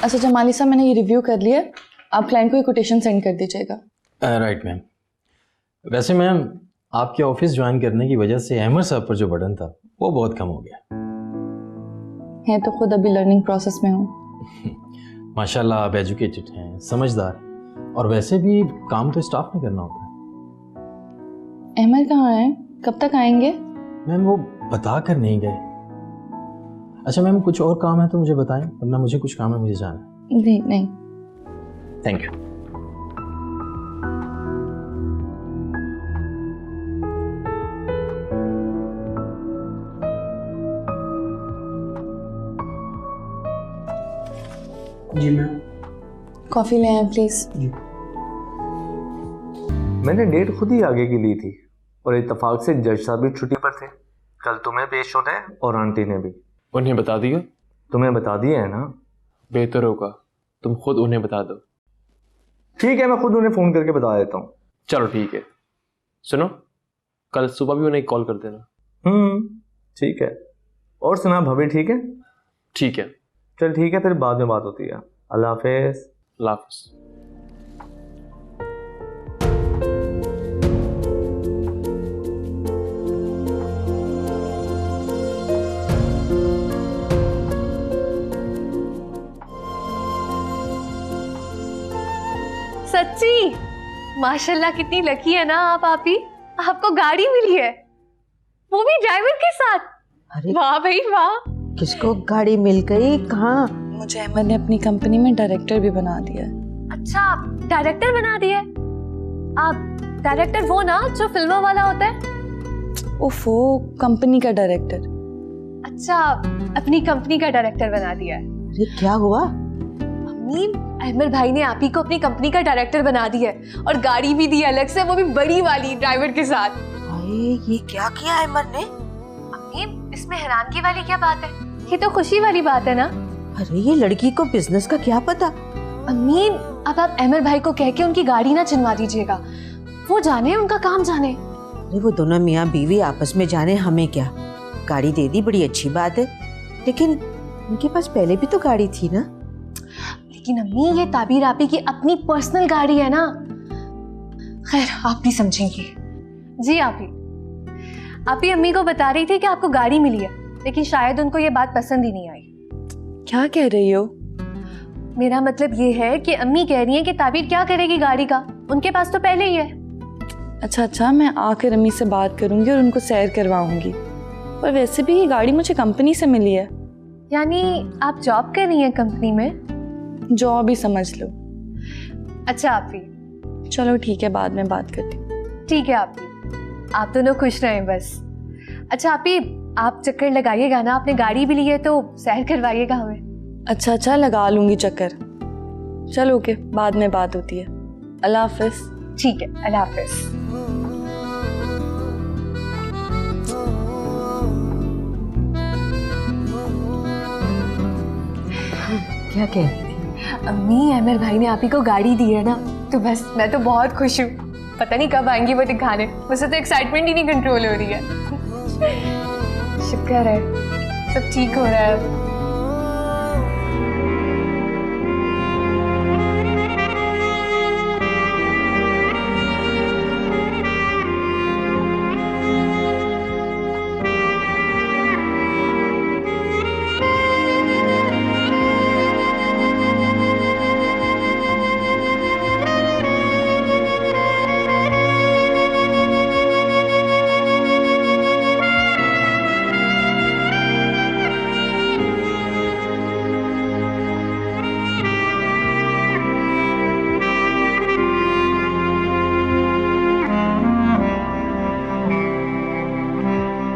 अच्छा जमाली साहब, मैंने ये रिव्यू कर लिया, आप क्लाइंट को ये कोटेशन सेंड कर दीजिएगा। Right ma'am. वैसे मैम, आपके ऑफिस ज्वाइन करने की वजह से अहमद साहब पर जो बर्डन था वो बहुत कम हो गया है। तो खुद अभी लर्निंग प्रोसेस में हूँ। माशाल्लाह आप एजुकेटेड हैं, समझदार, और वैसे भी काम तो स्टाफ में करना होता है। अहमद कहाँ है, कब तक आएंगे? मैम वो बता कर नहीं गए। अच्छा मैम, कुछ और काम है तो मुझे बताएं, वरना मुझे कुछ काम है, मुझे जाना है। नहीं नहीं। Thank you. जी मैम। कॉफ़ी ले आए प्लीज़। जी। मैंने डेट खुद ही आगे की ली थी और इत्तेफाक से जज साहब भी छुट्टी पर थे। कल तुम्हें पेश होना है और आंटी ने भी। उन्हें बता दिया? तुम्हें बता दिया है ना? बेहतर होगा तुम खुद उन्हें बता दो। ठीक है, मैं खुद उन्हें फ़ोन करके बता देता हूँ। चलो ठीक है। सुनो, कल सुबह भी उन्हें कॉल कर देना। ठीक है। और सुना, भाभी ठीक है? ठीक है। चल ठीक है, फिर बाद में बात होती है। अल्लाह हाफिज़। अल्लाह हाफिज़। सच्ची माशाल्लाह, कितनी लकी है ना आप ही। आपको गाड़ी मिली है, वो भी ड्राइवर के साथ। अरे वाह भाई वाह। किसको गाड़ी मिल गई? कहाँ? मुझे अहमद ने अपनी कंपनी में डायरेक्टर भी बना दिया। अच्छा, डायरेक्टर बना दिया? आप डायरेक्टर वो ना जो फिल्मों वाला होता है? ओफो, कंपनी का डायरेक्टर। अच्छा, अपनी कंपनी का डायरेक्टर बना दिया है। अरे क्या हुआ? अम्मी, अहमद भाई ने आप ही को अपनी कंपनी का डायरेक्टर बना दिया है और गाड़ी भी दी अलग से, वो भी बड़ी वाली ड्राइवर के साथ। अरे ये क्या किया अहमद ने? अम्मी, इसमें हैरानगी वाली क्या बात है? ये तो खुशी वाली बात है ना। अरे ये लड़की को बिजनेस का क्या पता। अम्मी, अब आप अहमद भाई को कह के उनकी गाड़ी ना छिनवा दीजिएगा, वो जाने, उनका काम जाने। अरे वो दोनों मियाँ बीवी आपस में जाने, हमें क्या। गाड़ी दे दी, बड़ी अच्छी बात है, लेकिन उनके पास पहले भी तो गाड़ी थी ना। लेकिन अम्मी, ये ताबीर आपी की अपनी पर्सनल गाड़ी है ना। खैर, आप भी समझेंगी। जी आपी अम्मी को बता रही थी कि आपको गाड़ी मिली है, लेकिन शायद उनको ये बात पसंद ही नहीं आई। क्या कह रही हो? मेरा मतलब ये है कि अम्मी कह रही हैं कि ताबीर क्या करेगी गाड़ी का, उनके पास तो पहले ही है। अच्छा, मैं आकर अम्मी से बात करूंगी और उनको सैर करवाऊंगी। पर वैसे भी ये गाड़ी मुझे कंपनी से मिली है। यानी आप जॉब कर रही हैं कंपनी में? जॉब ही समझ लो। अच्छा आपी, चलो ठीक है, बाद में बात करती हूँ। ठीक है आपी, आप दोनों खुश रहें बस। अच्छा आपी, आप चक्कर लगाइएगा ना, आपने गाड़ी भी ली है तो सैर करवाइएगा हमें। अच्छा, लगा लूंगी चक्कर। चलो ओके, बाद में बात होती है। अल्लाह हाफिज़। ठीक है, अल्लाह हाफिज़। क्या कह? अम्मी, अमर भाई ने आप ही को गाड़ी दी है ना, तो बस मैं तो बहुत खुश हूँ। पता नहीं कब आएंगी वो दिखाने, मुझसे तो एक्साइटमेंट ही नहीं कंट्रोल हो रही है। शुक्र है सब ठीक हो रहा है।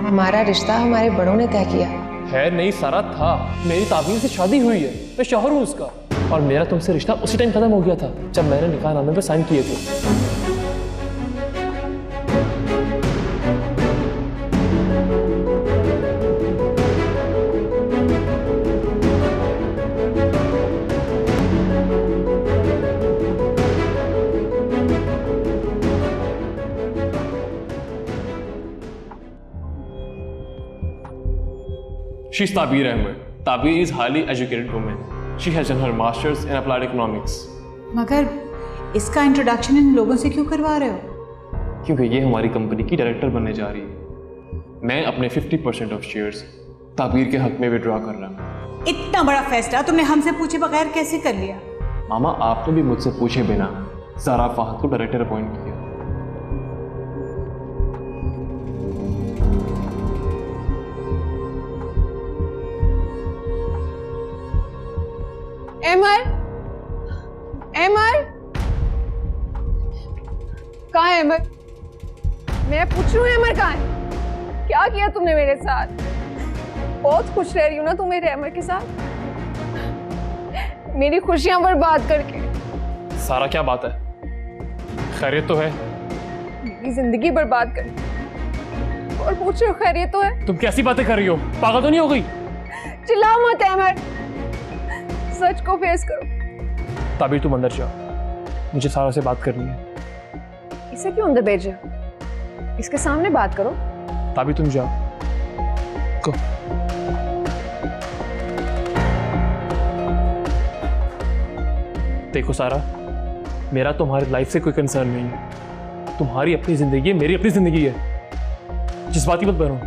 हमारा रिश्ता हमारे बड़ों ने तय किया है। नहीं सारा था, मेरी ताबीर से शादी हुई है, मैं शौहर हूँ उसका, और मेरा तुमसे रिश्ता उसी टाइम खत्म हो गया था जब मैंने निकाहनामे पे साइन किए थे। She's Tabir Ahmed. Tabir is highly educated woman. She has done her masters in applied economics. मगर इसका इंट्रोडक्शन इन लोगों से क्यों करवा रहे हो? क्योंकि ये हमारी कंपनी की डायरेक्टर बनने जा रही है। मैं अपने 50% ऑफ शेयर्स ताबीर के हक में विड्रॉ कर रहा हूँ। इतना बड़ा फैसला तुमने हमसे पूछे बगैर कैसे कर लिया? मामा, आपने भी मुझसे पूछे बिना सारा फाहद को डायरेक्टर अपॉइंट किया। एमर, एमर, कहाँ है एमर? मैं पूछ रही हूँ एमर कहाँ है? क्या किया तुमने मेरे साथ? बहुत खुश रह रही हूँ ना तुम मेरे एमर के साथ, मेरी खुशियां बर्बाद करके। सारा क्या बात है? खैरियत तो है? मेरी जिंदगी बर्बाद करके और पूछ रहे हो खैरियत तो है? तुम कैसी बातें कर रही हो? पागल तो नहीं हो गई? चिल्लाओ मत एमर, सच को फेस करो। ताबीर तुम अंदर जाओ, मुझे सारा से बात करनी है। इसे क्यों अंदर भेजे? इसके सामने बात करो। ताबीर तुम जाओ। को देखो सारा, मेरा तुम्हारी लाइफ से कोई कंसर्न नहीं है। तुम्हारी अपनी जिंदगी है, मेरी अपनी जिंदगी है। जिस बात की मत बनो।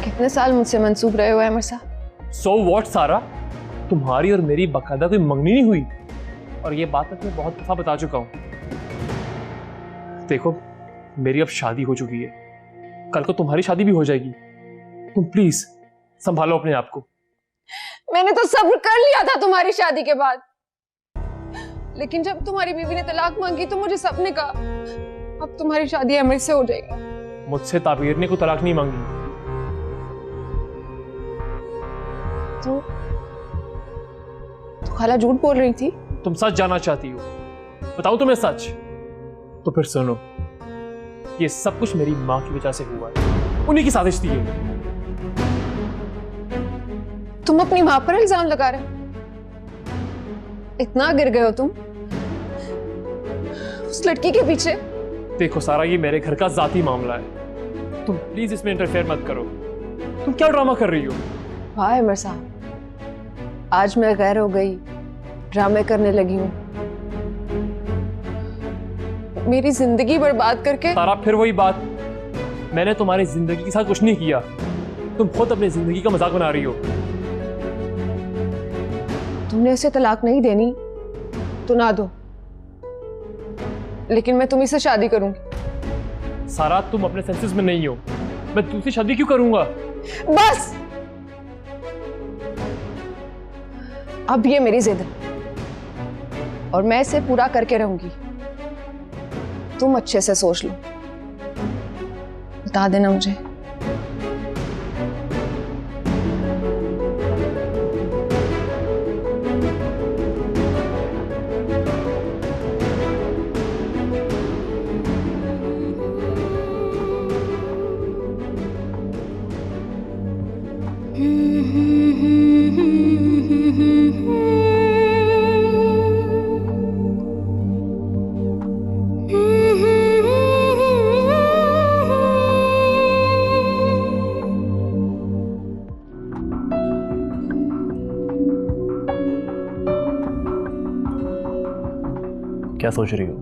कितने साल मुझसे मंसूब रहे हो एमर साहब? So what सारा, तुम्हारी और मेरी बकायदा कोई मंगनी नहीं हुई, और ये बात मैं बहुत दफा बता चुका हूं। देखो, मेरी अब शादी हो चुकी है, कल को तुम्हारी शादी भी हो जाएगी। तुम प्लीज संभालो अपने आप को। मैंने तो सब्र कर लिया था तुम्हारी शादी के बाद, लेकिन जब तुम्हारी बीवी ने तलाक मांगी तो मुझे सबने कहा अब तुम्हारी शादी एमर से हो जाएगी। मुझसे ताबीर ने कोई तलाक नहीं मांगी। तो खाला झूठ बोल रही थी? तुम सच जानना चाहती हो? बताओ तुम्हें सच? तो फिर सुनो, ये सब कुछ मेरी माँ की वजह से हुआ है, उन्हीं की साजिश थी ये। तुम अपनी माँ पर इल्जाम लगा रहे हो? इतना गिर गए हो तुम उस लड़की के पीछे? देखो सारा, ये मेरे घर का जाती मामला है, तुम प्लीज इसमें इंटरफेयर मत करो। तुम क्या ड्रामा कर रही हो? वाह एमर साहब, आज मैं गैर हो गई, ड्रामे करने लगी हूँ, मेरी जिंदगी बर्बाद करके। सारा, फिर वही बात, मैंने तुम्हारी जिंदगी के साथ कुछ नहीं किया, तुम खुद अपनी जिंदगी का मजाक बना रही हो। तुमने उसे तलाक नहीं देनी तो ना दो, लेकिन मैं तुम्ही से शादी करूंगी। सारा, तुम अपने सेंसेस में नहीं हो, मैं तुमसे शादी क्यों करूंगा? बस, अब ये मेरी जिद है और मैं इसे पूरा करके रहूंगी। तुम अच्छे से सोच लो, बता देना मुझे। क्या सोच रही हो?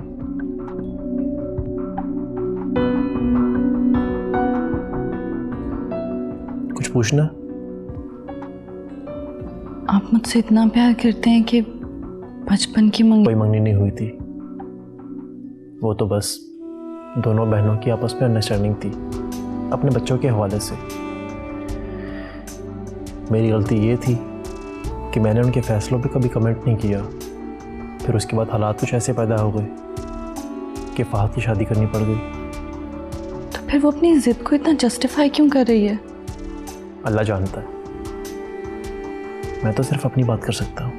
कुछ पूछना? आप मुझसे इतना प्यार करते हैं कि बचपन की कोई मंगनी नहीं हुई थी, वो तो बस दोनों बहनों की आपस में अंडरस्टैंडिंग थी अपने बच्चों के हवाले से। मेरी गलती ये थी कि मैंने उनके फैसलों पे कभी कमेंट नहीं किया। फिर उसके बाद हालात कुछ ऐसे पैदा हो गए कि फाहद की शादी करनी पड़ गई। तो फिर वो अपनी जिद को इतना जस्टिफाई क्यों कर रही है? अल्लाह जानता है, मैं तो सिर्फ अपनी बात कर सकता हूँ।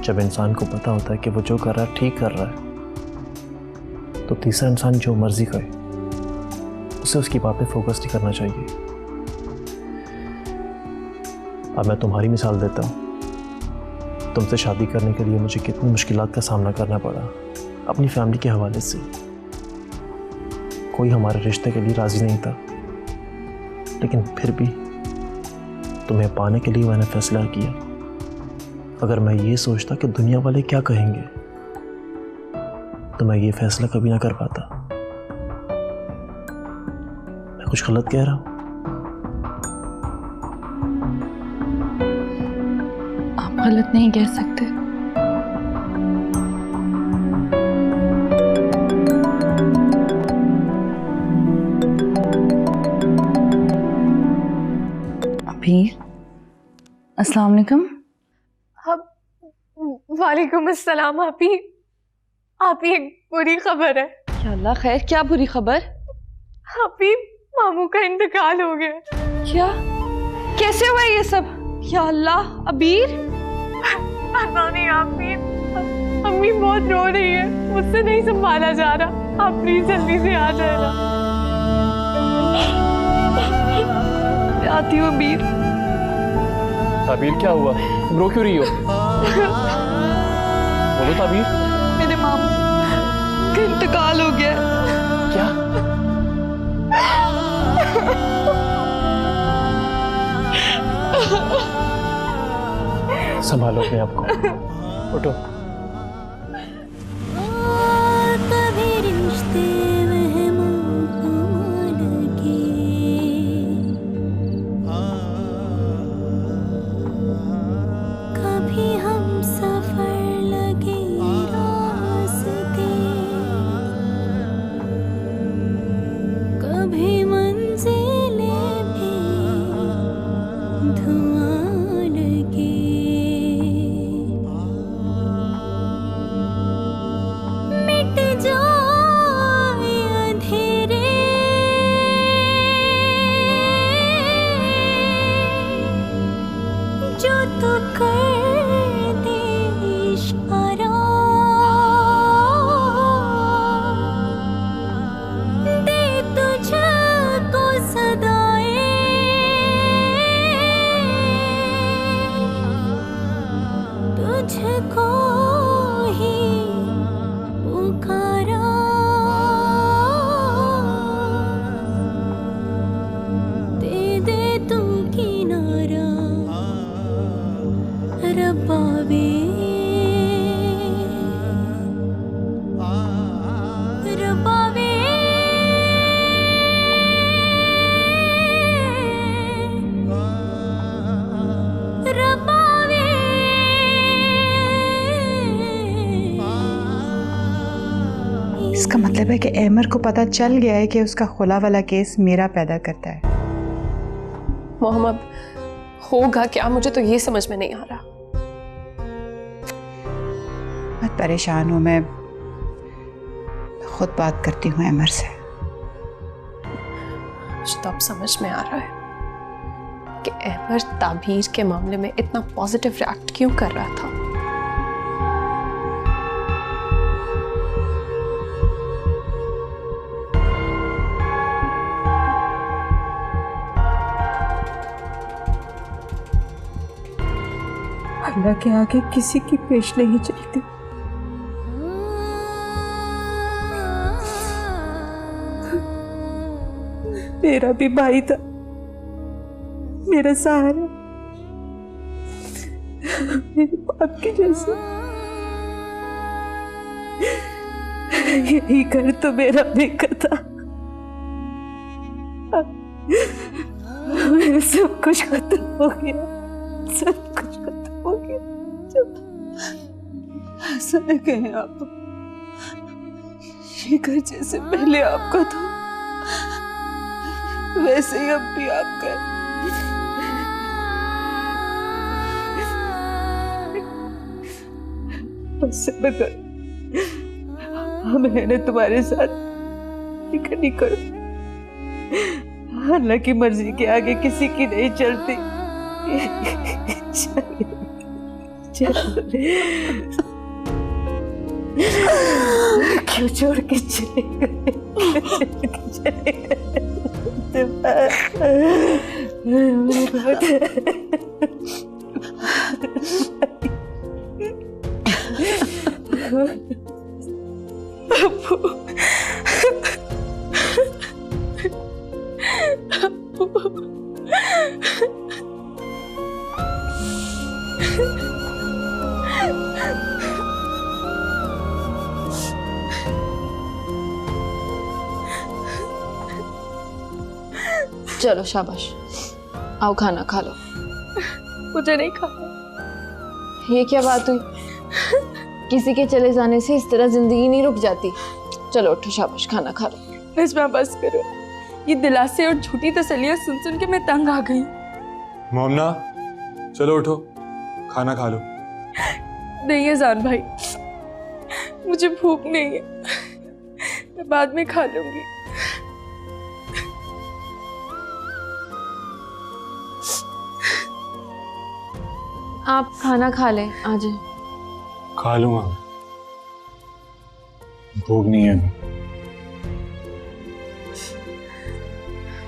जब इंसान को पता होता है कि वो जो कर रहा है ठीक कर रहा है, तो तीसरा इंसान जो मर्जी करे उसे उसकी बात पे फोकस नहीं करना चाहिए। अब मैं तुम्हारी मिसाल देता हूँ। तुमसे शादी करने के लिए मुझे कितनी मुश्किलात का सामना करना पड़ा अपनी फैमिली के हवाले से। कोई हमारे रिश्ते के लिए राजी नहीं था, लेकिन फिर भी तुम्हें पाने के लिए मैंने फैसला किया। अगर मैं ये सोचता कि दुनिया वाले क्या कहेंगे तो मैं ये फैसला कभी ना कर पाता। मैं कुछ गलत कह रहा हूं? आप गलत नहीं कह सकते। अबीर, अस्सलाम वालेकुम। वालेकुम अस्सलाम। आप ही एक बुरी खबर है। या अल्लाह, खैर क्या बुरी खबर? आप ही मामू का इंतकाल हो गया। क्या? कैसे हुआ ये सब? या अल्लाह, अबीर। पता नहीं आप ही, अम्मी बहुत रो रही है, मुझसे नहीं संभाला जा रहा। आप प्लीज जल्दी से आ जाना। मैं आती हूँ अबीर। ताबीर क्या हुआ? रो क्यों रही हो? बोलो ताबीर। मेरे मामू का इंतकाल हो गया। क्या? संभालो अपने आप को, उठो। इसका मतलब है कि अहमर को पता चल गया है कि उसका खुला वाला केस मेरा पैदा करता है। मोहम्मद, होगा क्या? मुझे तो ये समझ में नहीं आ रहा। मत परेशान हो, मैं खुद बात करती हूँ अहमर से। मुझे तो अब समझ में आ रहा है कि अहमर ताबीर के मामले में इतना पॉजिटिव रिएक्ट क्यों कर रहा था। अल्लाह के आगे किसी की पेश नहीं चलती। मेरा भी भाई था, मेरा सहारा, मेरे बाप के जैसा। यही घर तो मेरा बेकर था। मेरा सब कुछ खत्म हो गया, सब कुछ खत्म हो गया। ऐसा न कहें आप, ये घर जैसे पहले आपका था वैसे ही अब भी आपका है। बस बकर मैंने तुम्हारे साथ नहीं करो। अल्लाह की मर्जी के आगे किसी की नहीं चलती। क्यों छोड़ के चले गए? चलो शाबाश, आओ खाना खा लो। मुझे नहीं खाना। ये क्या बात हुई? किसी के चले जाने से इस तरह जिंदगी नहीं रुक जाती। चलो उठो, शाबाश, खाना खा लो। नजमा बस करो, ये दिलासे और झूठी तसल्लियां सुन सुन के मैं तंग आ गई। मोमना चलो उठो, खाना खा लो। नहीं है जान भाई, मुझे भूख नहीं है, मैं बाद में खा लूंगी। आप खाना खा लें, आ जाए। खा लूंगा, भूख नहीं है।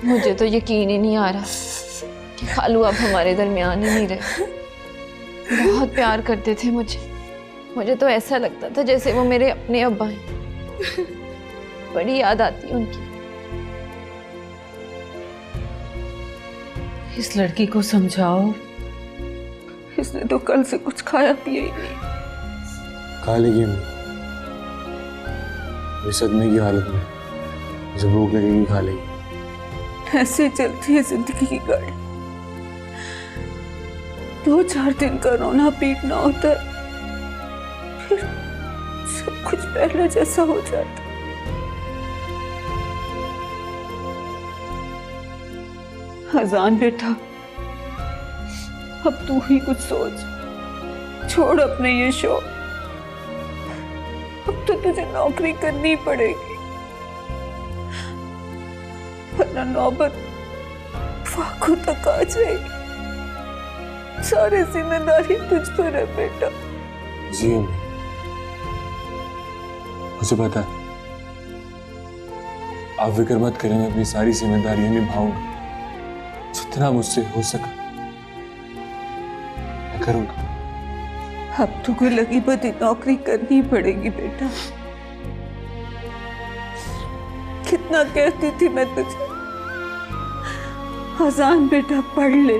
मुझे तो यकीन ही नहीं आ रहा कि खालू आप हमारे दरमियान ही नहीं रहे। बहुत प्यार करते थे मुझे तो ऐसा लगता था जैसे वो मेरे अपने अब्बा हैं। बड़ी याद आती है उनकी। इस लड़की को समझाओ, इसने तो कल से कुछ खाया पिया ही नहीं। खा लेगी अम्मी, इस सदमे की हालत में जब भूख लगेगी खा लेगी। ऐसे चलती है जिंदगी की गाड़ी। 2-4 दिन का रोना पीटना होता है, फिर सब कुछ पहले जैसा हो जाता। अजान बेटा, अब तू ही कुछ सोच, छोड़ अपने ये शौक। अब तो तुझे नौकरी करनी पड़ेगी, वरना नौबत फाकू तक आ जाएगी। सारी जिम्मेदारी तुझ पर है बेटा। जी अम्मी, मुझे पता है। आप फिक्र मत करें, मैं अपनी सारी जिम्मेदारियां निभाऊंगा, जितना मुझसे हो सका मैं करूंगा। अब तुझे लगी बदी नौकरी करनी पड़ेगी बेटा। कितना कहती थी मैं तुझे, अजान बेटा पढ़ ले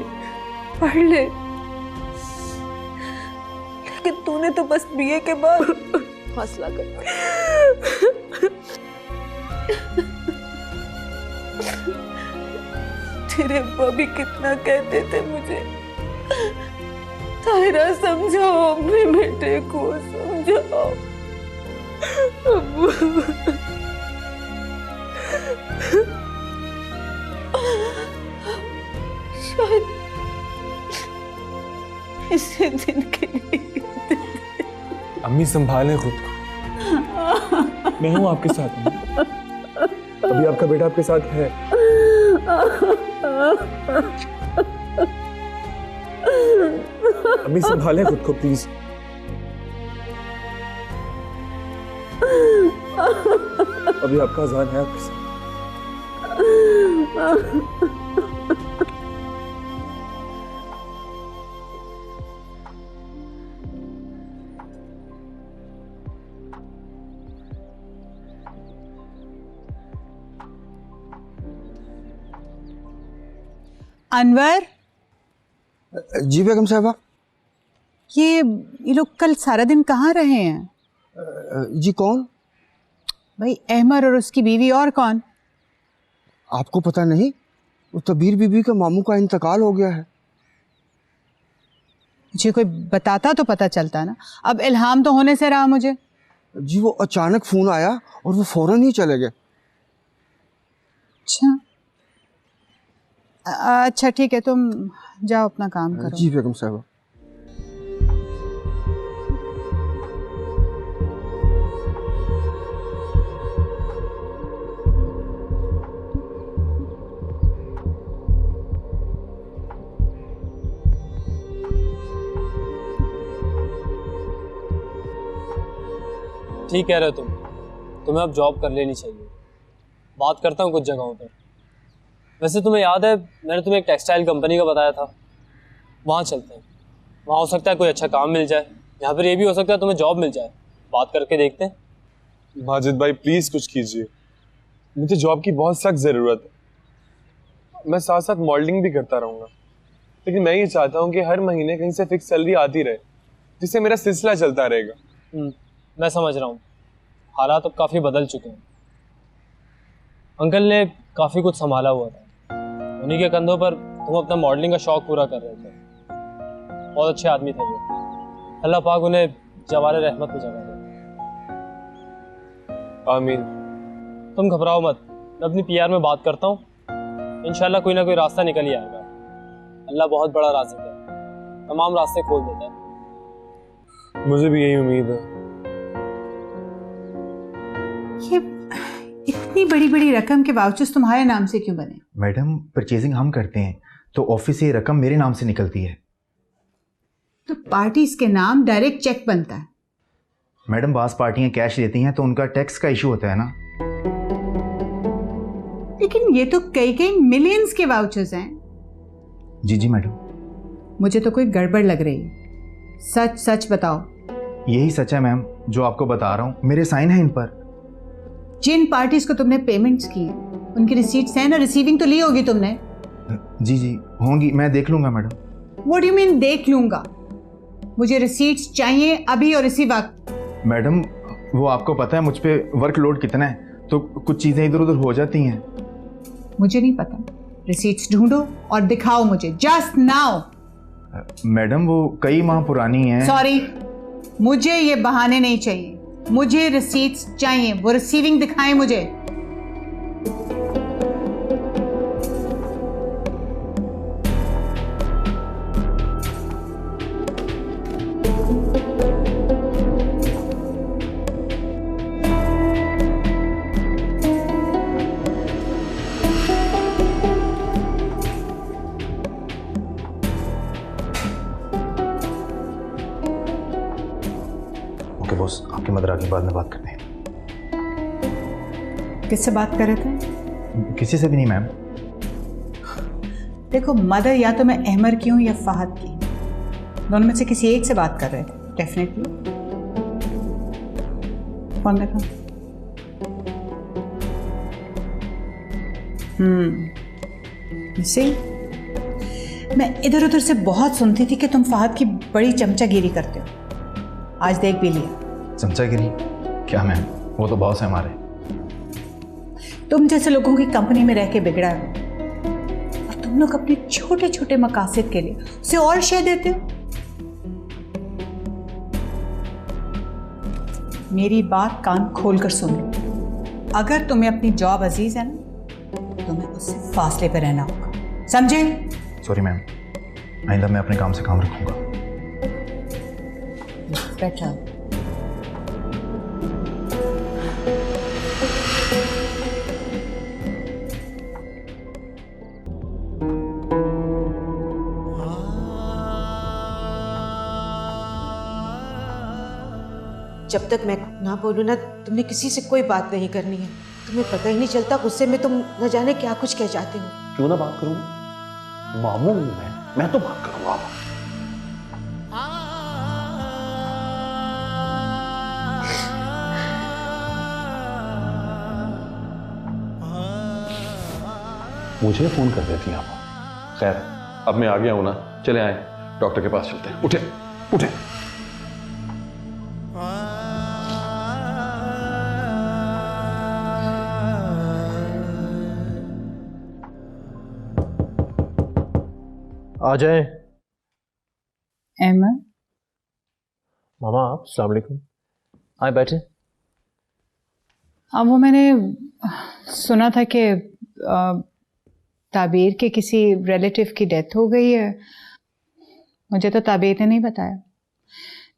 पढ़ ले, लेकिन तूने तो बस बीए के बाद हौसला कर। तेरे अब्बा भी कितना कहते थे मुझे, ताहिरा समझाओ अपने बेटे को, समझाओ। शायद इसी दिन के लिए। अम्मी संभालें खुद को, मैं हूं आपके साथ में। अभी आपका बेटा आपके साथ है। अम्मी संभालें खुद को प्लीज। अभी आपका अजान है आपके साथ। अनवर, जी बेगम साहबा। ये लोग कल सारा दिन कहाँ रहे हैं? जी कौन? भाई अहमर और उसकी बीवी, और कौन? आपको पता नहीं? वो तबीर बीबी के मामू का इंतकाल हो गया है। मुझे कोई बताता तो पता चलता ना, अब इल्हाम तो होने से रहा मुझे। जी वो अचानक फोन आया और वो फौरन ही चले गए। अच्छा ठीक है, तुम जाओ अपना काम करो। जी बेगम साहबा। ठीक कह रहे हो तुम, तुम्हें अब जॉब कर लेनी चाहिए। बात करता हूँ कुछ जगहों पर। वैसे तुम्हें याद है मैंने तुम्हें एक टेक्सटाइल कंपनी का बताया था, वहाँ चलते हैं। वहाँ हो सकता है कोई अच्छा काम मिल जाए, यहाँ पर ये भी हो सकता है तुम्हें जॉब मिल जाए। बात करके देखते हैं। माजिद भाई प्लीज़ कुछ कीजिए, मुझे जॉब की बहुत सख्त ज़रूरत है। मैं साथ साथ मॉडलिंग भी करता रहूँगा, लेकिन मैं ये चाहता हूँ कि हर महीने कहीं से फिक्स सैलरी आती रहे, जिससे मेरा सिलसिला चलता रहेगा। मैं समझ रहा हूँ, हालात अब काफ़ी बदल चुके हैं। अंकल ने काफ़ी कुछ संभाला हुआ था, उन्हीं के कंधों पर तुम अपना मॉडलिंग का शौक पूरा कर रहे थे। बहुत अच्छे आदमी थे वो। अल्लाह पाक उन्हें जवारे रहमत में जगह दे। आमीन। तुम घबराओ मत, मैं अपनी पीआर में बात करता हूँ, इंशाल्लाह कोई ना कोई रास्ता निकल ही आएगा। अल्लाह बहुत बड़ा राज़िक है, तमाम रास्ते खोल देता है। मुझे भी यही उम्मीद है। ये इतनी बड़ी बड़ी रकम के वाउचर्स तुम्हारे नाम से क्यों बने? मैडम परचेजिंग हम करते हैं तो ऑफिस से ये रकम मेरे नाम से निकलती है। तो पार्टीज के नाम डायरेक्ट चेक बनता है। मैडम बास पार्टियां कैश देती हैं तो उनका टैक्स का इशू होता है ना। लेकिन ये तो कई कई मिलियंस के वाउचर्स हैं। जी जी मैडम। मुझे तो कोई गड़बड़ लग रही है। सच सच बताओ। यही सच है मैम, जो आपको बता रहा हूँ, मेरे साइन है इन पर। जिन पार्टीज को तुमने पेमेंट्स की उनकी रिसीट्स हैं ना, रिसीविंग तो ली होगी तुमने। जी जी होंगी, मैं देख लूंगा madam. What do you mean देख लूंगा? मुझे रिसीट्स चाहिए अभी और इसी वक्त। मैडम वो आपको पता है मुझ पे वर्कलोड कितना है, तो कुछ चीजें इधर उधर हो जाती हैं। मुझे नहीं पता। रिसीट्स ढूंढो और दिखाओ मुझे जस्ट नाउ। मैडम वो कई माह पुरानी है। सॉरी, मुझे ये बहाने नहीं चाहिए। मुझे रिसीट्स चाहिए, वो रिसीविंग दिखाएं मुझे। ओके बॉस, आपकी मदर आगे बाद में बात करते हैं। किससे बात कर रहे थे? किसी से भी नहीं मैम। देखो मदर या तो मैं अहमर की हूँ या फहद की, दोनों में से किसी एक से बात कर रहे थे डेफिनेटली। फोन देखा। सी मैं इधर उधर से बहुत सुनती थी कि तुम फहद की बड़ी चमचागिरी करते हो। आज देख भी लिया। चमचागिरी? क्या मैम, वो तो बॉस है हमारे। तुम जैसे लोगों की कंपनी में रह के बिगड़ा है और तुम लोग अपने छोटे छोटे मकासद के लिए उसे और शय देते हो। मेरी बात कान खोलकर सुन लो, अगर तुम्हें अपनी जॉब अजीज है ना, तुम्हें उससे फासले पर रहना होगा, समझे? सॉरी मैम, आइंदा मैं अपने काम से काम रखूंगा। बैठा। जब तक मैं ना बोलूँ ना, तुमने किसी से कोई बात नहीं करनी है। तुम्हें पता ही नहीं चलता, गुस्से में तुम न जाने क्या कुछ कह जाते हो। क्यों ना बात करूँ, मामू हूं मैं तो बात करूंगा। मुझे फोन कर देती आप। खैर अब मैं आ गया हूं ना, चले आए डॉक्टर के पास चलते हैं। उठे उठे। आ जाए। अहमद। मामा आप, अस्सलाम वालेकुम। आए बैठे। अब वो मैंने सुना था कि ताबीर के किसी रिलेटिव की डेथ हो गई है। मुझे तो ताबीर ने नहीं बताया,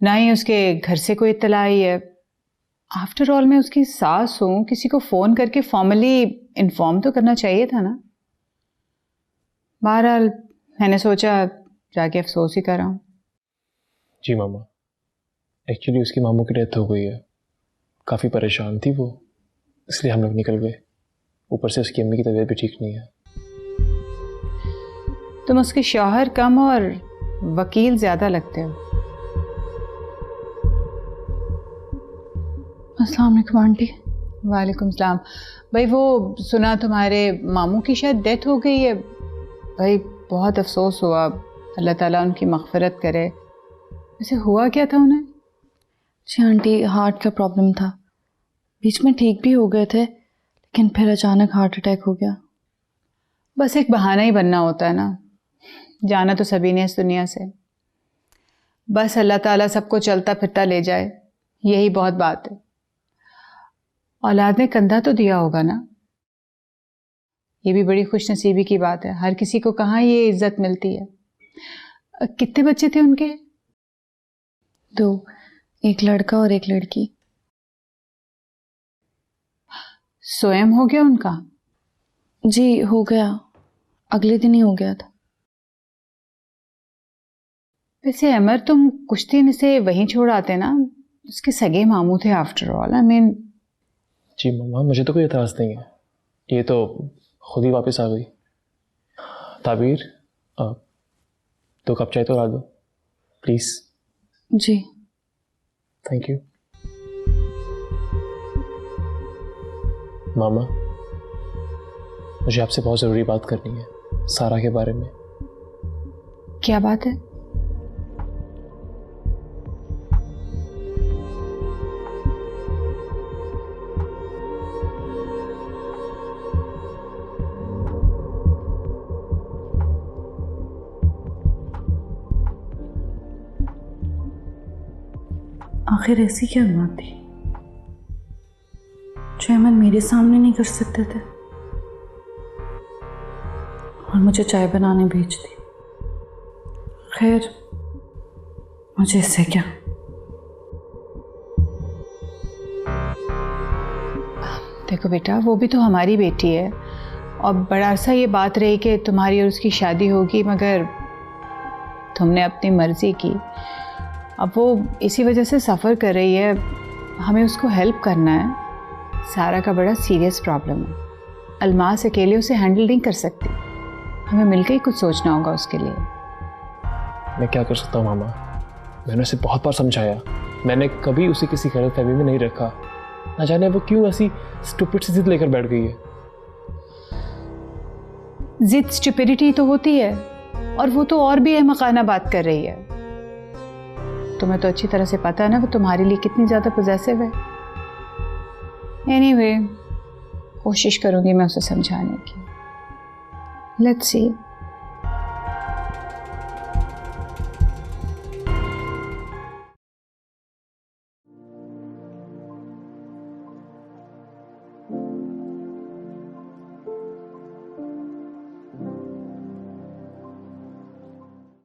ना ही उसके घर से कोई इत्तला आई है। आफ्टर ऑल मैं उसकी सास हूँ, किसी को फ़ोन करके फॉर्मली इन्फॉर्म तो करना चाहिए था ना। बहरहाल मैंने सोचा जाके अफसोस ही कर रहा हूँ। जी मामा, एक्चुअली उसकी मामू की डेथ हो गई है। काफ़ी परेशान थी वो, इसलिए हम लोग निकल गए। ऊपर से उसकी अम्मी की तबीयत भी ठीक नहीं है। तुम उसके शौहर कम और वकील ज़्यादा लगते हो। अस्सलाम वालेकुम आंटी। वालेकुम सलाम। भाई वो सुना तुम्हारे मामू की शायद डेथ हो गई है। भाई बहुत अफसोस हुआ, अल्लाह ताला उनकी मग़फ़िरत करे। वैसे हुआ क्या था उन्हें? जी आंटी, हार्ट का प्रॉब्लम था। बीच में ठीक भी हो गए थे, लेकिन फिर अचानक हार्ट अटैक हो गया। बस एक बहाना ही बनना होता है ना, जाना तो सभी ने इस दुनिया से। बस अल्लाह ताला सबको चलता फिरता ले जाए, यही बहुत बात है। औलाद ने कंधा तो दिया होगा ना, ये भी बड़ी खुशनसीबी की बात है। हर किसी को कहाँ ये इज्जत मिलती है। कितने बच्चे थे उनके? 2, एक लड़का और एक लड़की। स्वयं हो गया उनका? जी हो गया, अगले दिन ही हो गया था। वैसे अमर, तुम कुछ दिन इसे वहीं छोड़ आते ना, उसके सगे मामू थे आफ्टर ऑल। I mean. जी मम्मा, मुझे तो कोई एतराज़ नहीं है, ये तो खुद ही वापस आ गई। ताबीर, 2 कप चाय तो ला दो प्लीज़। जी थैंक यू। मामा, मुझे आपसे बहुत ज़रूरी बात करनी है, सारा के बारे में। क्या बात है? आखिर ऐसी क्या बात थी जो अहमद मेरे सामने नहीं कर सकते थे और मुझे चाय बनाने भेज दी। खैर, मुझे इससे क्या। देखो बेटा, वो भी तो हमारी बेटी है और बड़ा अरसा ये बात रही कि तुम्हारी और उसकी शादी होगी, मगर तुमने अपनी मर्जी की। अब वो इसी वजह से सफ़र कर रही है, हमें उसको हेल्प करना है। सारा का बड़ा सीरियस प्रॉब्लम है, अलमास अकेले उसे हैंडल नहीं कर सकती, हमें मिलकर ही कुछ सोचना होगा उसके लिए। मैं क्या कर सकता हूँ मामा, मैंने उसे बहुत बार समझाया, मैंने कभी उसे किसी गलतफहमी में नहीं रखा। ना जाने वो क्यों ऐसी स्टूपिड सी जिद लेकर बैठ गई है। जिद स्टुपिडिटी तो होती है, और वो तो और भी अहमकाना बात कर रही है। तुम्हें तो अच्छी तरह से पता है ना वो तुम्हारे लिए कितनी ज़्यादा पॉजेसिव है। एनीवे, कोशिश करूंगी मैं उसे समझाने की। Let's see.